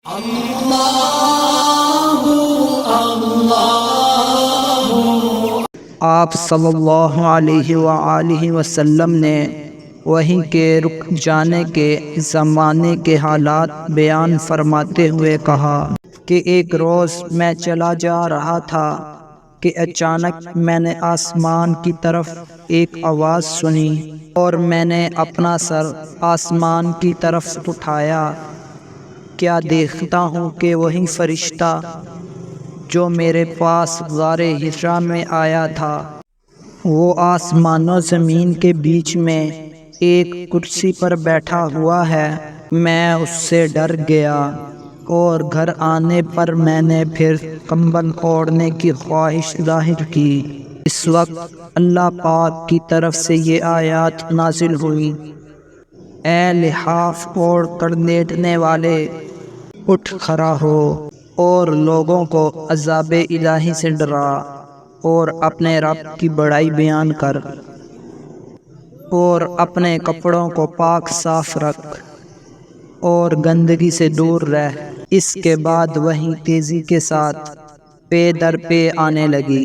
آپ صلی اللہ علیہ وآلہ وسلم نے وحی کے رک جانے کے زمانے کے حالات بیان فرماتے ہوئے کہا کہ ایک روز میں چلا جا رہا تھا کہ اچانک میں نے آسمان کی طرف ایک آواز سنی، اور میں نے اپنا سر آسمان کی طرف اٹھایا۔ کیا دیکھتا ہوں کہ وہی فرشتہ جو میرے پاس غار حرا میں آیا تھا، وہ آسمان و زمین کے بیچ میں ایک کرسی پر بیٹھا ہوا ہے۔ میں اس سے ڈر گیا، اور گھر آنے پر میں نے پھر کمبل اوڑھنے کی خواہش ظاہر کی۔ اس وقت اللہ پاک کی طرف سے یہ آیات نازل ہوئیں: اے لحاف اوڑھ کر لیٹنے والے، اٹھ کھڑا ہو اور لوگوں کو عذاب الہی سے ڈرا، اور اپنے رب کی بڑائی بیان کر، اور اپنے کپڑوں کو پاک صاف رکھ، اور گندگی سے دور رہ۔ اس کے بعد وحی تیزی کے ساتھ پے در پے آنے لگی۔